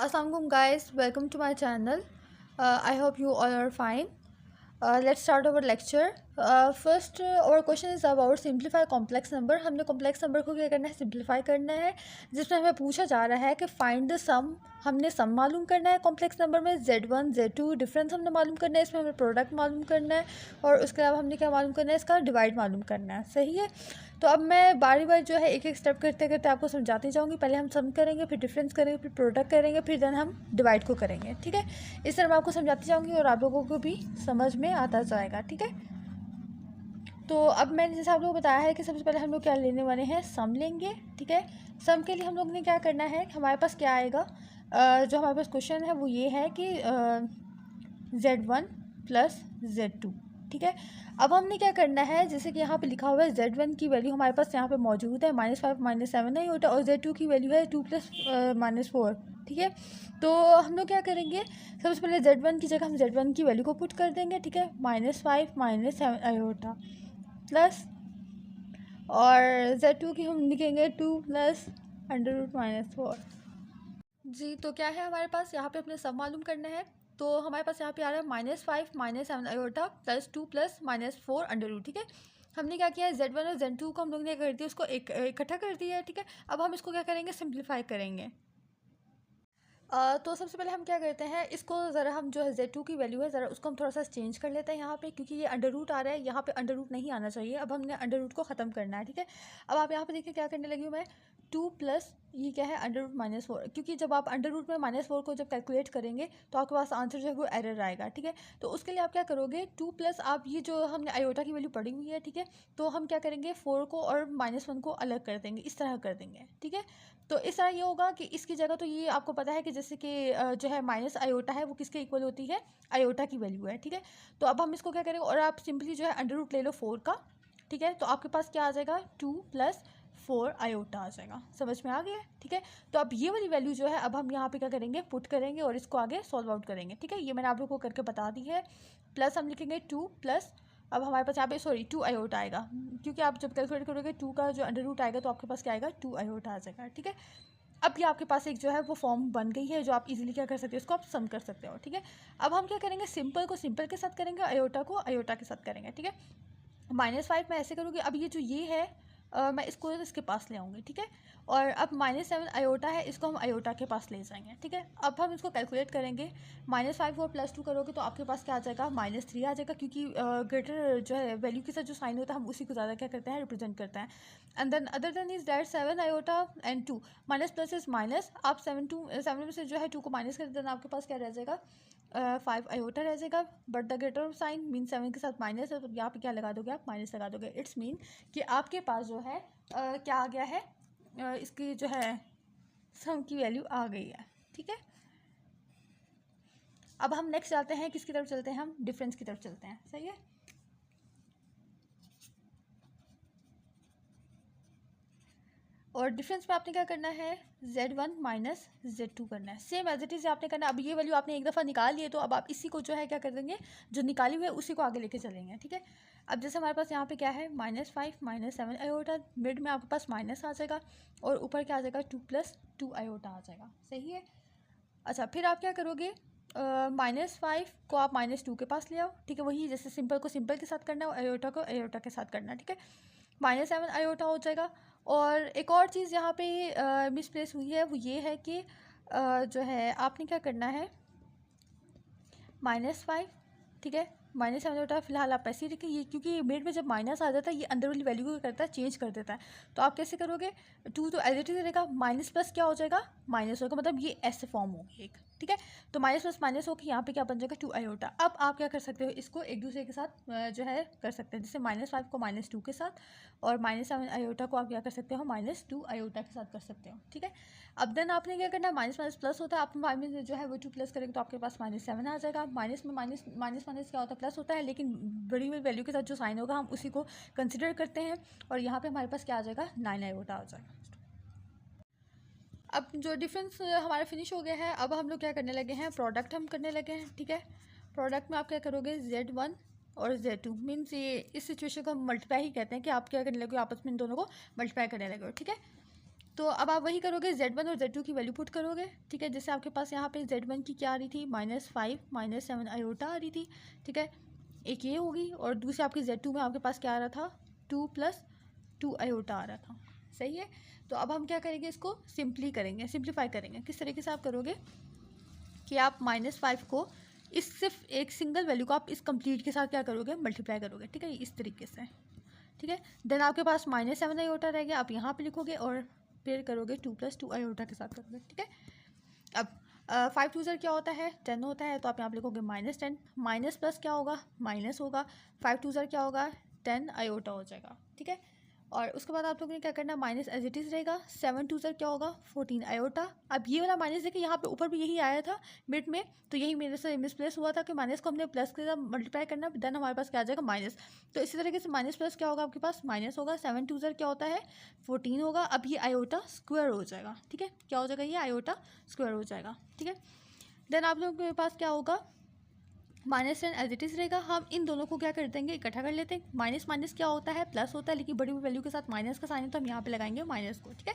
Assalamualaikum guys, welcome to my channel. I hope you all are fine. Let's start our lecture. First our question is about simplify complex number. हमने complex number को क्या करना है, simplify करना है, जिसमें हमें पूछा जा रहा है कि find the sum. हमने sum मालूम करना है complex number में, z1 z2 डिफरेंस हमने मालूम करना है, इसमें हमें प्रोडक्ट मालूम करना है और उसके अलावा हमने क्या मालूम करना है, इसका डिवाइड मालूम करना है। सही है। तो अब मैं बारी बारी जो है एक एक स्टेप करते करते आपको समझाती जाऊँगी। पहले हम सम करेंगे, फिर डिफरेंस करेंगे, फिर प्रोडक्ट करेंगे, फिर देन हम डिवाइड को करेंगे। ठीक है, इस तरह मैं आपको समझाती जाऊँगी और आप लोगों को भी समझ में आता जाएगा। ठीक है, तो अब मैंने जैसे आप लोगों को बताया है कि सबसे पहले हम लोग क्या लेने वाले हैं, सम लेंगे। ठीक है, सम के लिए हम लोग ने क्या करना है, हमारे पास क्या आएगा, जो हमारे पास क्वेश्चन है वो ये है कि z1 प्लस z2। ठीक है, अब हमने क्या करना है, जैसे कि यहाँ पे लिखा हुआ है z1 की वैल्यू हमारे पास यहाँ पे मौजूद है -5 -7 नहीं होता, और z2 की वैल्यू है 2 + -4। ठीक है, तो हम लोग क्या करेंगे, सबसे पहले z1 की जगह हम z1 की वैल्यू को पुट कर देंगे। ठीक है, -5 -7 आयोटा प्लस, और z2 की हम लिखेंगे 2 + √-4। जी, तो क्या है हमारे पास यहाँ पे अपने सब मालूम करना है। तो हमारे पास यहाँ पे आ रहा है -5 -7 आयोटा प्लस 2 + -4 √। ठीक है, हमने क्या किया है, z1 और z2 को हम लोग ने कर दिया, उसको इकट्ठा कर दिया है। ठीक है, अब हम इसको क्या करेंगे, सिंप्लीफाई करेंगे। तो सबसे पहले हम क्या करते हैं, इसको ज़रा हम जो है z2 की वैल्यू है ज़रा उसको हम थोड़ा सा चेंज कर लेते हैं यहाँ पे, क्योंकि ये अंडर रूट आ रहा है, यहाँ पे अंडर रूट नहीं आना चाहिए। अब हमने अंडर रूट को ख़त्म करना है। ठीक है, अब आप यहाँ पे देखिए क्या करने लगी हूँ मैं, 2 + ये क्या है √-4, क्योंकि जब आप अंडर रूट में -4 को जब कैलकुलेट करेंगे तो आपके पास आंसर जो है वो एरर आएगा। ठीक है, तो उसके लिए आप क्या करोगे, 2 + आप ये जो हमने आयोटा की वैल्यू पढ़ी हुई है, ठीक है, तो हम क्या करेंगे, 4 को और -1 को अलग कर देंगे, इस तरह कर देंगे। ठीक है, तो इस तरह ये होगा कि इसकी जगह, तो ये आपको पता है कि जैसे कि जो है माइनस आयोटा है वो किसके इक्वल होती है, आयोटा की वैल्यू है। ठीक है, तो अब हम इसको क्या करेंगे, और आप सिंपली जो है अंडर रूट ले लो 4 का। ठीक है, तो आपके पास क्या आ जाएगा, 2 + 4 आयोटा आ जाएगा। समझ में आ गया। ठीक है, तो अब ये वाली वैल्यू जो है अब हम यहाँ पे क्या करेंगे, पुट करेंगे और इसको आगे सॉल्व आउट करेंगे। ठीक है, ये मैंने आप लोगों को करके बता दी है। प्लस हम लिखेंगे 2 + अब हमारे पास यहाँ पे 2 आयोटा आएगा, क्योंकि आप जब कैलकुलेट करोगे 2 का जो अंडर रूट आएगा तो आपके पास क्या आएगा, 2 आयोटा आ जाएगा। ठीक है, अब ये आपके पास एक जो है वो फॉर्म बन गई है, जो आप इजीली क्या कर सकते हो, इसको आप सम कर सकते हो। ठीक है, अब हम क्या करेंगे, सिंपल को सिंपल के साथ करेंगे, आयोटा को आयोटा के साथ करेंगे। ठीक है, -5 मैं ऐसे करूँगी, अब ये जो ये है मैं इसको इसके पास ले आऊँगी। ठीक है, और अब -7 आयोटा है, इसको हम आयोटा के पास ले जाएंगे। ठीक है, अब हम इसको कैलकुलेट करेंगे, -5 और +2 करोगे तो आपके पास क्या आ जाएगा, -3 आ जाएगा, क्योंकि ग्रेटर जो है वैल्यू के साथ जो साइन होता है हम उसी को ज़्यादा क्या करते हैं, रिप्रेजेंट करते हैं। And then other than is that 7 iota and 2 minus plus is minus, आप 7 में से जो है 2 को माइनस कर देना, आपके पास क्या रह जाएगा, 5 आयोटा रह जाएगा। But the greater sign mean 7 के साथ माइनस है, तो यहाँ पे क्या लगा दोगे, आप माइनस लगा दोगे। इट्स मीन कि आपके पास जो है क्या आ गया है, इसकी जो है सम की वैल्यू आ गई है। ठीक है, अब हम नेक्स्ट जाते हैं, किसकी तरफ चलते हैं, हम डिफरेंस की तरफ चलते हैं। सही है, और डिफरेंस में आपने क्या करना है, z1 - z2 करना है, सेम एज इट इज़ आपने करना है। अब ये वैल्यू आपने एक दफ़ा निकाल ली है, तो अब आप इसी को जो है क्या कर देंगे, जो निकाली हुई है उसी को आगे लेके चलेंगे। ठीक है, अब जैसे हमारे पास यहाँ पे क्या है, -5 -7 आयोटा, मिड में आपके पास माइनस आ जाएगा और ऊपर क्या आ जाएगा, 2 + 2 आयोटा आ जाएगा। सही है, अच्छा फिर आप क्या करोगे, -5 को आप -2 के पास ले आओ। ठीक है, वही जैसे सिंपल को सिंपल के साथ करना है और आयोटा को आयोटा के साथ करना है। ठीक है, -7 आयोटा हो जाएगा। और एक और चीज़ यहाँ पे मिसप्लेस हुई है, वो ये है कि जो है आपने क्या करना है, -5, ठीक है, -7 आयोटा फिलहाल आप ऐसे ही रखें, ये क्योंकि मिड में जब माइनस आ जाता है ये अंदर वाली वैल्यू को करता है, चेंज कर देता है। तो आप कैसे करोगे, 2 तो एज इट इज रहेगा, माइनस प्लस क्या हो जाएगा, माइनस होगा, मतलब ये ऐसे फॉर्म होगी एक। ठीक है, तो माइनस प्लस माइनस होकर यहाँ पे क्या बन जाएगा, 2 आयोटा। अब आप क्या कर सकते हो, इसको एक दूसरे के साथ जो है कर सकते हैं, जैसे -5 को -2 के साथ और -7 आयोटा को आप क्या कर सकते हो, -2 आयोटा के साथ कर सकते हो। ठीक है, अब देन आपने क्या करना है, माइनस माइनस प्लस होता है, आप माइनस जो है वो 2 प्लस करेंगे तो आपके पास -7 आ जाएगा। माइनस में माइनस माइनस माइनस क्या होता है, प्लस होता है, लेकिन बड़ी हुई वैल्यू के साथ जो साइन होगा हम उसी को कंसिडर करते हैं, और यहाँ पे हमारे पास क्या आ जाएगा, 9 आयोटा आ जाएगा। अब जो डिफरेंस हमारा फिनिश हो गया है, अब हम लोग क्या करने लगे हैं, प्रोडक्ट हम करने लगे हैं। ठीक है, प्रोडक्ट में आप क्या करोगे, z1 और z2 मीन्स ये इस सिचुएशन को हम मल्टीप्लाई ही कहते हैं, कि आप क्या करने लगे, आपस में इन दोनों को मल्टीप्लाई करने लगे हो। ठीक है, तो अब आप वही करोगे, Z1 और Z2 की वैल्यू पुट करोगे, ठीक है। जैसे आपके पास यहाँ पे Z1 की क्या आ रही थी, -5 -7 आयोटा आ रही थी, ठीक है। एक ये होगी, और दूसरी आपकी Z2 में आपके पास क्या आ रहा था, 2 + 2 आयोटा आ रहा था, सही है। तो अब हम क्या करेंगे, इसको सिंप्लीफाई करेंगे। किस तरीके से आप करोगे कि आप -5 को इस सिर्फ एक सिंगल वैल्यू को आप इस कंप्लीट के साथ क्या करोगे, मल्टीप्लाई करोगे, ठीक है, इस तरीके से, ठीक है। देन आपके पास -7 आयोटा रह गया, आप यहाँ पे लिखोगे और फिर करोगे 2 + 2 आयोटा के साथ करोगे, ठीक है। अब 5 2 क्या होता है, 10 होता है, तो आप यहाँ पे लिखोगे -10, माइनस प्लस क्या होगा, माइनस होगा, 5 2 क्या होगा, 10 आयोटा हो जाएगा, ठीक है। और उसके बाद आप लोगों ने क्या करना, माइनस एज इट इज़ रहेगा, 7 2 क्या होगा, 14 आयोटा। अब ये वाला माइनस देखिए यहाँ पे ऊपर भी यही आया था मिड में, तो यही मेरे से मिसप्लेस हुआ था कि माइनस को हमने प्लस के साथ मल्टीप्लाई करना, देन हमारे पास क्या आ जाएगा, माइनस। तो इसी तरीके से माइनस प्लस क्या होगा, आपके पास माइनस होगा, 7 2 क्या होता है, 14 होगा। अब ये आयोटा स्क्वायर हो जाएगा, ठीक है, क्या हो जाएगा, ये आयोटा स्क्वायर हो जाएगा, ठीक है। देन आप लोगों के पास क्या होगा, -10 एज इट इज़ रहेगा। हम इन दोनों को क्या कर देंगे, इकट्ठा कर लेते हैं। माइनस माइनस क्या होता है, प्लस होता है, लेकिन बड़ी वैल्यू के साथ माइनस का साइन है, तो हम यहाँ पे लगाएंगे माइनस को, ठीक है।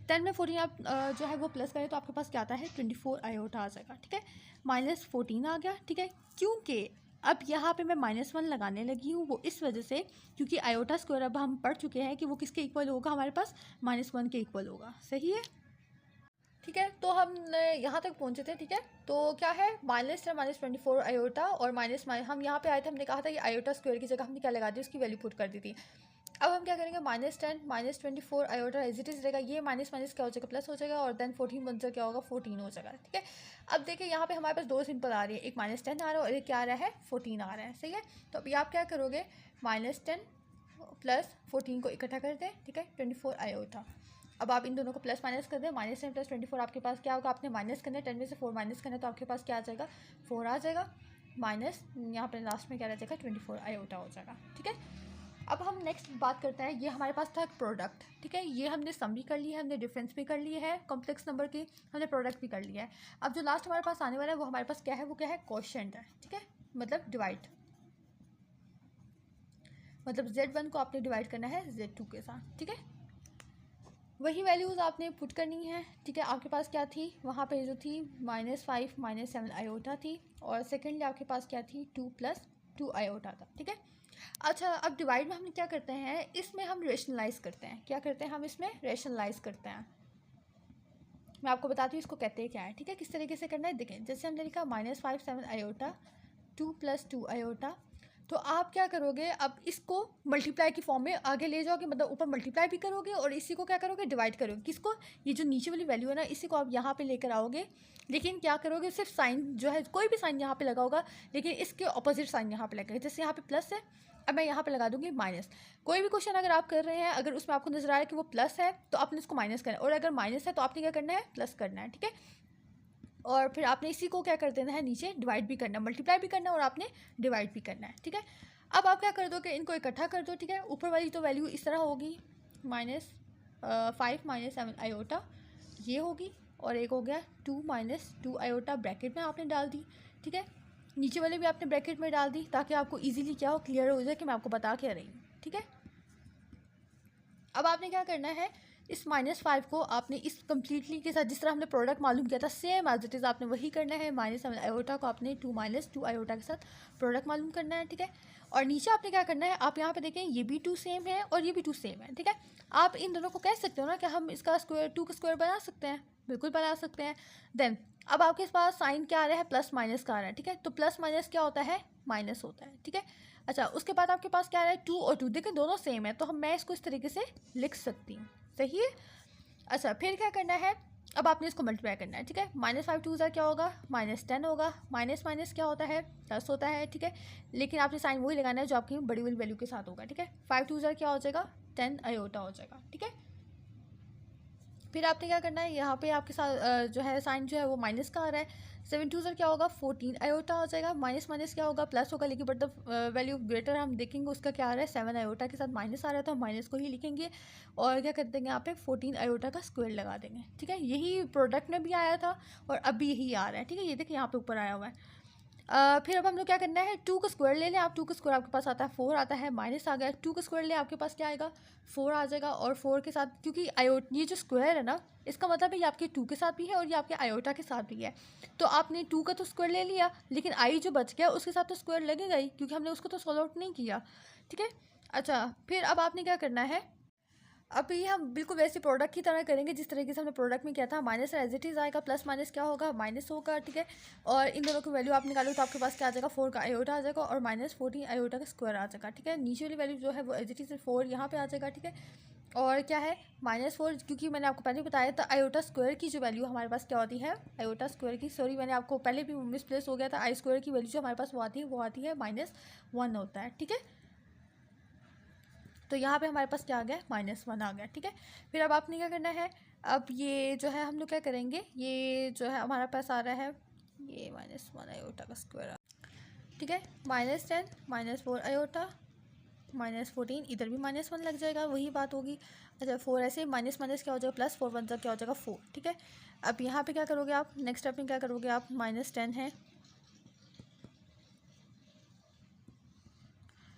10 में 14 आप जो है वो प्लस करें तो आपके पास क्या आता है, 24 आयोटा आ जाएगा, ठीक है। -14 आ गया, ठीक है। क्योंकि अब यहाँ पे मैं -1 लगाने लगी हूँ, वो इस वजह से क्योंकि आयोटा स्क्वायर अब हम पढ़ चुके हैं कि वो किसके इक्वल होगा, हमारे पास -1 के इक्वल होगा, सही है, ठीक है। तो हम यहाँ तक पहुँचे थे, ठीक है। तो क्या है, -10 -24 आयोटा, और हम यहाँ पे आए थे, हमने कहा था कि आयोटा स्क्वायर की जगह हमने क्या लगा दी, उसकी वैल्यू पुट कर दी थी। अब हम क्या करेंगे, -10 -24 आयोटा एज इट इज़ रहेगा, ये माइनस माइनस क्या हो जाएगा, प्लस हो जाएगा, और देन 14 बन क्या होगा, 14 हो जाएगा, ठीक है। अब देखिए यहाँ पे हमारे पास दो सिंपल आ रही है, एक -10 आ रहा है और एक क्या आ रहा है, 14 आ रहा है, सही है। तो अभी आप क्या करोगे, -10 + 14 को इकट्ठा कर दें, ठीक है, 24 आयोटा। अब आप इन दोनों को प्लस माइनस कर दें, -10 + 24 आपके पास क्या होगा, आपने माइनस करना है, 10 में से 4 माइनस करना है, तो आपके पास क्या आ जाएगा, 4 आ जाएगा, माइनस यहाँ पर लास्ट में क्या रह जाएगा, 24 आयोटा हो जाएगा, ठीक है। अब हम नेक्स्ट बात करते हैं, ये हमारे पास था प्रोडक्ट, ठीक है। ये हमने सम भी कर ली है, हमने डिफरेंस भी कर ली है, कॉम्प्लेक्स नंबर की हमने प्रोडक्ट भी कर लिया है। अब जो लास्ट हमारे पास आने वाला है वो हमारे पास क्या है, वो क्या है, क्वोशिएंट है, ठीक है, मतलब डिवाइड, मतलब Z1 को आपने डिवाइड करना है Z2 के साथ, ठीक है। वही वैल्यूज़ आपने पुट करनी है, ठीक है। आपके पास क्या थी वहाँ पे, जो थी -5 -7 आयोटा थी, और सेकेंडली आपके पास क्या थी, 2 + 2 आयोटा था, ठीक है। अच्छा, अब डिवाइड में हम क्या करते हैं, इसमें हम रेशनलाइज करते हैं, क्या करते हैं, हम इसमें रेशनलाइज करते हैं। मैं आपको बताती हूँ इसको कहते हैं क्या है, ठीक है, किस तरीके से करना है। देखें, जैसे हमने लिखा -5 7 आयोटा, 2 + 2 आयोटा, तो आप क्या करोगे, अब इसको मल्टीप्लाई की फॉर्म में आगे ले जाओगे, मतलब ऊपर मल्टीप्लाई भी करोगे और इसी को क्या करोगे, डिवाइड करोगे। किसको, ये जो नीचे वाली वैल्यू है ना, इसी को आप यहाँ पे लेकर आओगे, लेकिन क्या करोगे, सिर्फ साइन जो है, कोई भी साइन यहाँ पे लगा होगा, लेकिन इसके ऑपोजिट साइन यहाँ पे लगेगा। जैसे यहाँ पे प्लस है, अब मैं यहाँ पे लगा दूंगी माइनस। कोई भी क्वेश्चन अगर आप कर रहे हैं, अगर उसमें आपको नजर आ रहा है कि वो प्लस है, तो आपने इसको माइनस करना है, और अगर माइनस है तो आपने क्या करना है, प्लस करना है, ठीक है। और फिर आपने इसी को क्या कर देना है, नीचे डिवाइड भी करना है, मल्टीप्लाई भी करना है, और आपने डिवाइड भी करना है, ठीक है। अब आप क्या कर दो कि इनको इकट्ठा कर दो, ठीक है। ऊपर वाली तो वैल्यू इस तरह होगी, -5 -7 आयोटा ये होगी, और एक हो गया 2 - 2 आयोटा ब्रैकेट में आपने डाल दी, ठीक है। नीचे वाले भी आपने ब्रैकेट में डाल दी, ताकि आपको इजीली क्या हो, क्लियर हो जाए कि मैं आपको बता क्या रही हूँ, ठीक है। अब आपने क्या करना है, इस -5 को आपने इस कम्प्लीटली के साथ, जिस तरह हमने प्रोडक्ट मालूम किया था, सेम एज इट इज़ आपने वही करना है। -7 आयोटा को आपने 2 - 2 आयोटा के साथ प्रोडक्ट मालूम करना है, ठीक है। और नीचे आपने क्या करना है, आप यहाँ पे देखें, ये भी 2 सेम है और ये भी 2 सेम है, ठीक है। आप इन दोनों को कह सकते हो ना कि हम इसका स्क्वायर, 2 का स्क्वायर बना सकते हैं, बिल्कुल बना सकते हैं। देन अब आपके पास साइन क्या आ रहा है, प्लस माइनस का आ रहा है, ठीक है। तो प्लस माइनस क्या होता है, माइनस होता है, ठीक है। अच्छा, उसके बाद आपके पास क्या आ रहा है, 2 और 2, देखें दोनों सेम है, तो मैं इसको इस तरीके से लिख सकती हूँ, सही है। अच्छा, फिर क्या करना है, अब आपने इसको मल्टीप्लाई करना है, ठीक है। -5 2 क्या होगा, -10 होगा, माइनस माइनस क्या होता है, प्लस होता है, ठीक है। लेकिन आपने साइन वही लगाना है जो आपकी बड़ी वाली वैल्यू के साथ होगा, ठीक है। 5 2 क्या हो जाएगा, 10 आयोटा हो जाएगा, ठीक है। फिर आपने क्या करना है, यहाँ पे आपके साथ जो है साइन जो है वो माइनस का आ रहा है। 7 2 क्या होगा, 14 आयोटा हो जाएगा, माइनस माइनस क्या होगा, प्लस होगा, लेकिन बट द वैल्यू ग्रेटर हम देखेंगे उसका क्या आ रहा है, 7 आयोटा के साथ माइनस आ रहा है, तो हम माइनस को ही लिखेंगे और क्या कर देंगे, यहाँ पे 14 आयोटा का स्क्वायर लगा देंगे, ठीक है। यही प्रोडक्ट में भी आया था और अब भी यही आ रहा है, ठीक है। ये देखिए यहाँ पे ऊपर आया हुआ है। फिर अब हम लोग क्या करना है, 2 का स्क्वायर ले लें आप। 2 का स्क्वायर आपके पास आता है 4 आता है, माइनस आ गया। 2 का स्क्वायर ले आपके पास क्या आएगा, 4 आ जाएगा। और 4 के साथ क्योंकि ये जो स्क्वायर है ना, इसका मतलब है ये आपके 2 के साथ भी है और ये आपके आयोटा के साथ भी है। तो आपने 2 का तो स्क्वायर ले लिया, लेकिन आई जो बच गया उसके साथ तो स्क्वायर लगेगा ही, क्योंकि हमने उसको तो सॉल्व आउट नहीं किया। ठीक है, अच्छा फिर अब आपने क्या करना है, अब ये हम बिल्कुल वैसे प्रोडक्ट की तरह करेंगे जिस तरीके से हमने प्रोडक्ट में किया था। माइनस एज इट इज़ आएगा, प्लस माइनस क्या होगा, माइनस होगा। ठीक है, और इन दोनों की वैल्यू आप निकालो तो आपके पास क्या आ जाएगा, 4 का आयोटा आ जाएगा और -14 आयोटा का स्क्वायर आ जाएगा। ठीक है, नीचे वाली वैल्यू जो है वो एज इट इज़ 4 यहाँ पे आ जाएगा। ठीक है, और क्या है -4, क्योंकि मैंने आपको पहले बताया था आयोटा स्क्वायर की जो वैल्यू हमारे पास क्या होती है, आयोटा स्क्वायर की, सॉरी मैंने आपको पहले भी मिसप्लेस हो गया था, आई स्क्वायर की वैल्यू जो हमारे पास वो आती है -1 होता है। ठीक है, तो यहाँ पे हमारे पास क्या आ गया, -1 आ गया। ठीक है, फिर अब आपने क्या करना है, अब ये जो है हम लोग क्या करेंगे, ये जो है हमारे पास आ रहा है ये -1 आयोटा का स्क्वायर। ठीक है, -10 -4 आयोटा -14, इधर भी -1 लग जाएगा, वही बात होगी। अच्छा 4 ऐसे माइनस माइनस क्या हो जाएगा, +4 1 क्या हो जाएगा 4। ठीक है, अब यहाँ पे क्या करोगे आप, नेक्स्ट स्टेप में क्या करोगे आप, -10 है,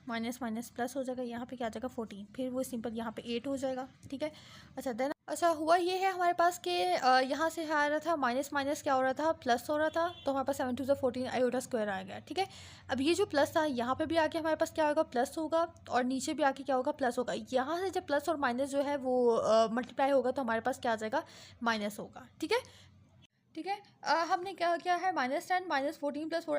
माइनस माइनस प्लस हो जाएगा, यहाँ पे क्या आ जाएगा 14, फिर वो सिंपल यहाँ पे 8 हो जाएगा। ठीक है, अच्छा देन अच्छा हुआ ये है हमारे पास कि यहाँ से आ रहा था माइनस माइनस क्या हो रहा था, प्लस हो रहा था, तो हमारे पास 7 2 14 आयोटा स्क्वायर आ गया। ठीक है, अब ये जो प्लस था यहाँ पे भी आके हमारे पास क्या होगा, प्लस होगा, और नीचे भी आके क्या होगा, प्लस होगा। यहाँ से जब प्लस और माइनस जो है वो मल्टीप्लाई होगा तो हमारे पास क्या आ जाएगा, माइनस होगा। ठीक है, ठीक है, हमने क्या किया है, -10 -14 + 4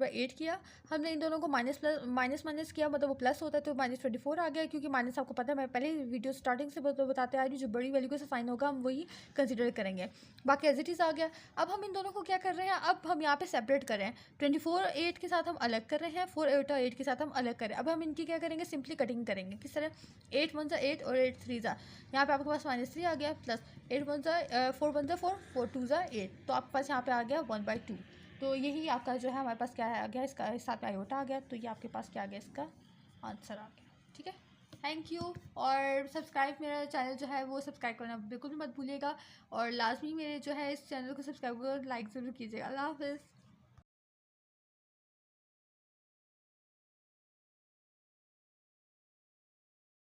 /8 किया। हमने इन दोनों को माइनस माइनस किया, मतलब वो प्लस होता है तो -24 आ गया, क्योंकि माइनस आपको पता है मैं पहले वीडियो स्टार्टिंग से बताते आ रही हूँ, जो बड़ी वैल्यू के साथ साइन होगा हम वही कंसिडर करेंगे। बाकी एज इट इज़ आ गया। अब हम इन दोनों को क्या कर रहे हैं, अब हम यहाँ पे सेपरेट कर रहे हैं। 24 8 के साथ हम अलग कर रहे हैं, 4 8 के साथ हम अलग कर रहे हैं। अब हम इनकी क्या करेंगे, सिंपली कटिंग करेंगे। किस तरह, 8 1 8 और 8 3 यहाँ पे आपके पास -3 आ गया, प्लस 8 1 4 1 4 4 2 8, तो आपके पास यहाँ पे आ गया 1/2। तो यही आपका जो है हमारे पास क्या है आ गया, इसका साथ में आयोटा आ गया, तो ये आपके पास क्या आ गया, इसका आंसर आ गया। ठीक है, थैंक यू। और सब्सक्राइब, मेरा चैनल जो है वो सब्सक्राइब करना बिल्कुल भी मत भूलिएगा, और लाजमी मेरे जो है इस चैनल को सब्सक्राइब कर लाइक ज़रूर कीजिएगा। अल्लाह हाफ़िज़।